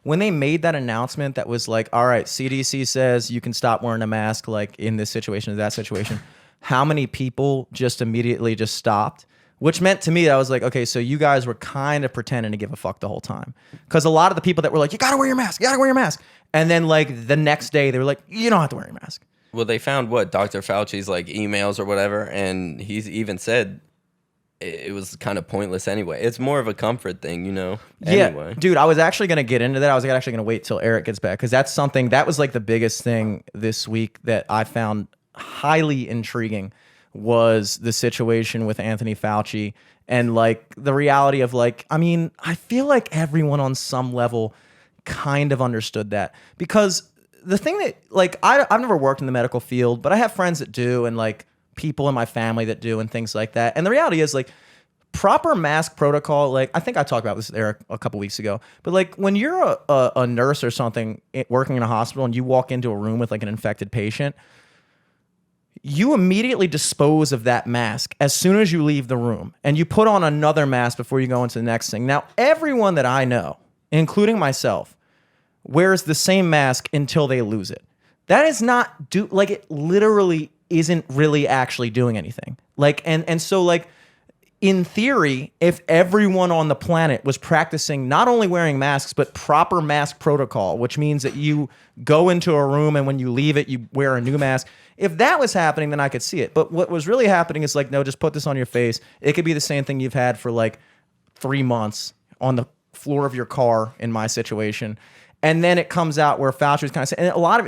When they made that announcement that was like, all right, CDC says you can stop wearing a mask like in this situation or that situation, how many people just immediately just stopped? Which meant to me, I was like, okay, so you guys were kind of pretending to give a fuck the whole time. Because a lot of the people that were like, you gotta wear your mask, you gotta wear your mask. And then like the next day they were like, you don't have to wear your mask. Well, they found what Dr. Fauci's like emails or whatever, and he's even said it was kind of pointless anyway. It's more of a comfort thing, you know. Anyway. Yeah, dude, I was actually gonna get into that. I was actually gonna wait till Eric gets back because that's something that was like the biggest thing this week that I found highly intriguing was the situation with Anthony Fauci and like the reality of like, I mean, I feel like everyone on some level kind of understood that because the thing that like I've never worked in the medical field, but I have friends that do and like people in my family that do and things like that. And the reality is like proper mask protocol, like I think I talked about this with Eric a couple weeks ago, but like when you're a nurse or something working in a hospital and you walk into a room with like an infected patient, you immediately dispose of that mask as soon as you leave the room and you put on another mask before you go into the next thing. Now, everyone that I know, including myself, wears the same mask until they lose it. That is not like it literally isn't really actually doing anything. Like and so like in theory, if everyone on the planet was practicing not only wearing masks but proper mask protocol, which means that you go into a room and when you leave it you wear a new mask. If that was happening, then I could see it. But what was really happening is like, no, just put this on your face. It could be the same thing you've had for like 3 months on the floor of your car in my situation. And then it comes out where Fauci was kind of saying, and a lot of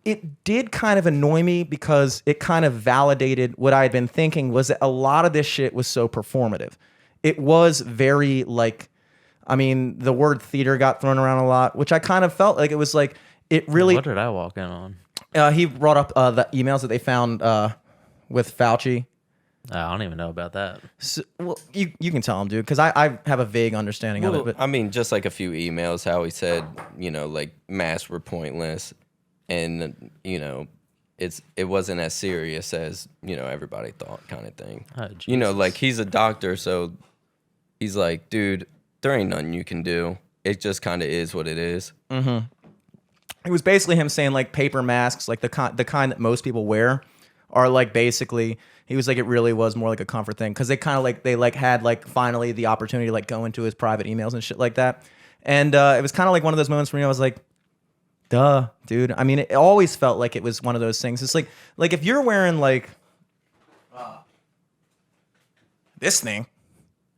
it did kind of annoy me because it kind of validated what I had been thinking was that a lot of this shit was so performative. It was very like, I mean, the word theater got thrown around a lot, which I kind of felt like it was like, it really. What did I walk in on? He brought up the emails that they found with Fauci. I don't even know about that. So, well, you can tell him, dude, because I have a vague understanding of it. But I mean, just like a few emails, how he said, you know, like masks were pointless, and you know, it wasn't as serious as you know everybody thought, kind of thing. Oh, you know, like he's a doctor, so he's like, dude, there ain't nothing you can do. It just kind of is what it is. Mm-hmm. It was basically him saying like paper masks, like the kind that most people wear, are like basically. He was like, it really was more like a comfort thing because they kind of like they like had like finally the opportunity to like go into his private emails and shit like that, and it was kind of like one of those moments for me. I was like, duh, dude. I mean, it always felt like it was one of those things. It's like if you're wearing like this thing,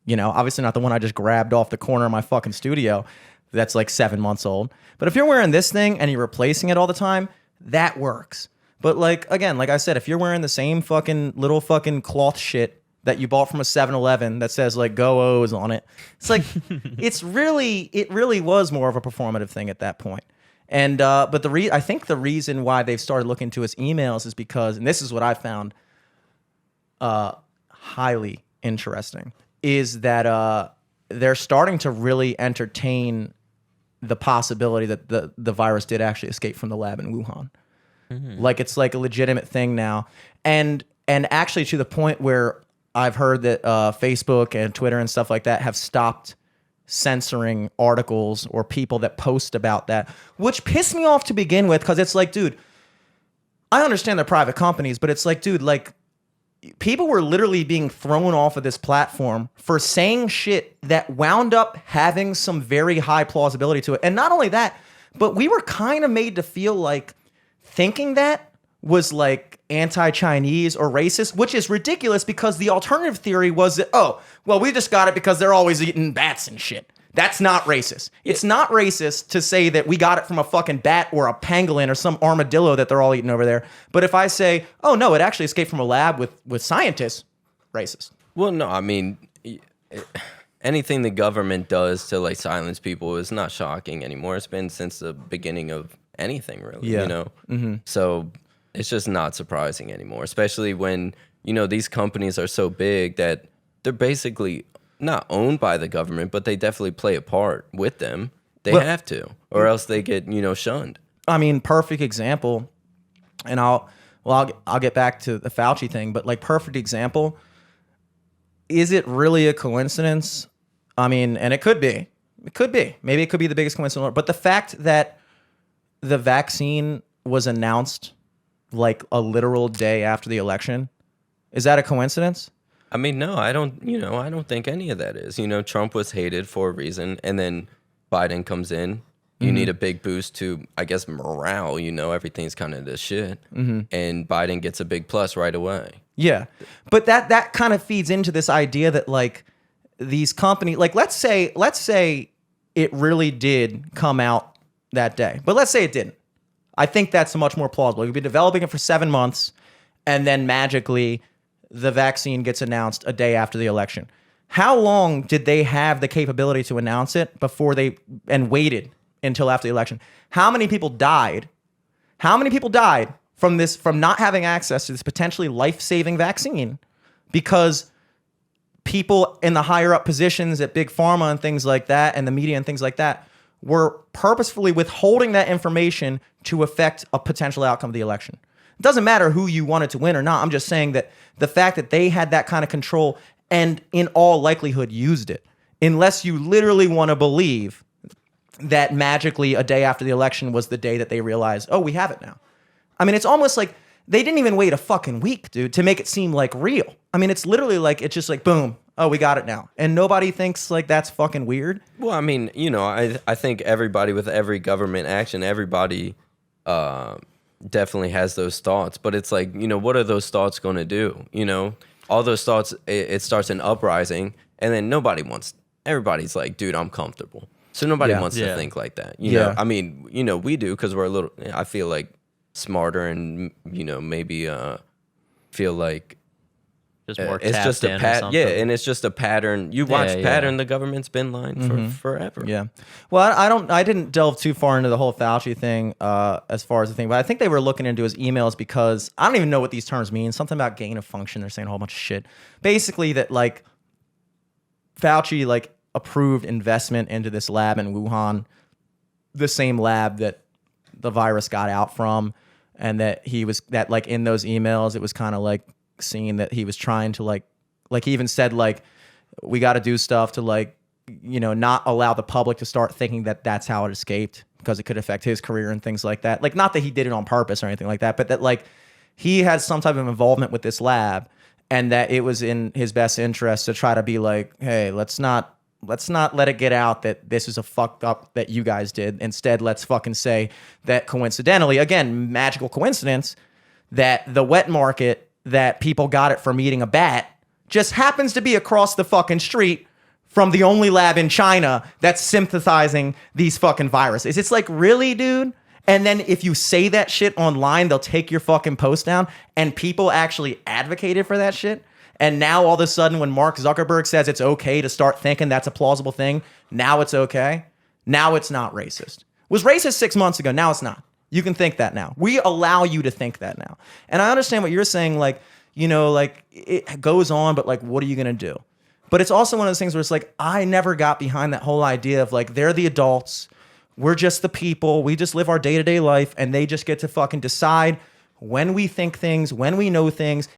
you know, obviously not the one I just grabbed off the corner of my fucking studio. That's like 7 months old. But if you're wearing this thing and you're replacing it all the time, that works. But like, again, like I said, if you're wearing the same fucking little fucking cloth shit that you bought from a 7-Eleven that says like Go O's on it, it's like, it really was more of a performative thing at that point. And, but I think the reason why they've started looking to his emails is because, and this is what I found highly interesting, is that they're starting to really entertain the possibility that the virus did actually escape from the lab in Wuhan. Mm-hmm. Like it's like a legitimate thing now. And actually to the point where I've heard that Facebook and Twitter and stuff like that have stopped censoring articles or people that post about that, which pissed me off to begin with because it's like, dude, I understand they're private companies, but it's like, dude, like people were literally being thrown off of this platform for saying shit that wound up having some very high plausibility to it. And not only that, but we were kind of made to feel like thinking that was like anti-Chinese or racist, which is ridiculous because the alternative theory was that, oh, well, we just got it because they're always eating bats and shit. That's not racist. It's not racist to say that we got it from a fucking bat or a pangolin or some armadillo that they're all eating over there. But if I say, oh, no, it actually escaped from a lab with scientists, racist. Well, no, I mean, anything the government does to like silence people is not shocking anymore. It's been since the beginning of anything, really, you know? Mm-hmm. So it's just not surprising anymore, especially when, you know, these companies are so big that they're basically not owned by the government, but they definitely play a part with them. They have to, or else they get, you know, shunned. I mean, perfect example, and I'll get back to the Fauci thing, but like perfect example, is it really a coincidence? I mean, and it could be, It could be. Maybe it could be the biggest coincidence. But the fact that the vaccine was announced like a literal day after the election, is that a coincidence? I mean, no, I don't. I don't think any of that is. Trump was hated for a reason, and then Biden comes in. You need a big boost to, I guess, morale. Everything's kind of the shit, and Biden gets a big plus right away. Yeah, but that kind of feeds into this idea that like these companies, like let's say it really did come out that day, but let's say it didn't. I think that's much more plausible. You've been developing it for 7 months, and then magically the vaccine gets announced a day after the election. How long did they have the capability to announce it before and waited until after the election? How many people died? How many people died from not having access to this potentially life-saving vaccine because people in the higher up positions at Big Pharma and things like that, and the media and things like that, were purposefully withholding that information to affect a potential outcome of the election? It doesn't matter who you wanted to win or not. I'm just saying that the fact that they had that kind of control and in all likelihood used it, unless you literally want to believe that magically a day after the election was the day that they realized, oh, we have it now. I mean, it's almost like they didn't even wait a fucking week, dude, to make it seem like real. I mean, it's literally like, it's just like, boom, oh, we got it now. And nobody thinks like that's fucking weird. Well, I mean, I think everybody with every government action, everybody definitely has those thoughts. But it's like, what are those thoughts going to do? All those thoughts, it starts an uprising, and then everybody's like, dude, I'm comfortable. So nobody wants to think like that. You know, I mean, we do because we're I feel like smarter and, maybe feel like Just more it's tapped just a in or pattern. something. Yeah, and it's just a pattern. You watch pattern, the government's been lying for forever. Yeah. Well, I didn't delve too far into the whole Fauci thing as far as the thing, but I think they were looking into his emails because I don't even know what these terms mean. Something about gain of function. They're saying a whole bunch of shit. Basically that like Fauci like approved investment into this lab in Wuhan, the same lab that the virus got out from, and that like in those emails, it was kind of like seeing that he was trying to like he even said like, we got to do stuff to like, not allow the public to start thinking that that's how it escaped because it could affect his career and things like that. Like, not that he did it on purpose or anything like that, but that like he had some type of involvement with this lab and that it was in his best interest to try to be like, hey, let's not let it get out that this is a fucked up that you guys did. Instead, let's fucking say that coincidentally, again, magical coincidence, that the wet market that people got it from eating a bat just happens to be across the fucking street from the only lab in China that's synthesizing these fucking viruses. It's like, really, dude? And then if you say that shit online, they'll take your fucking post down, and people actually advocated for that shit. And now all of a sudden when Mark Zuckerberg says it's okay to start thinking that's a plausible thing, now it's okay. Now it's not racist. It was racist 6 months ago. Now it's not. You can think that now. We allow you to think that now. And I understand what you're saying, like, like it goes on, but like, what are you going to do? But it's also one of those things where it's like, I never got behind that whole idea of like, they're the adults. We're just the people. We just live our day-to-day life, and they just get to fucking decide when we think things, when we know things,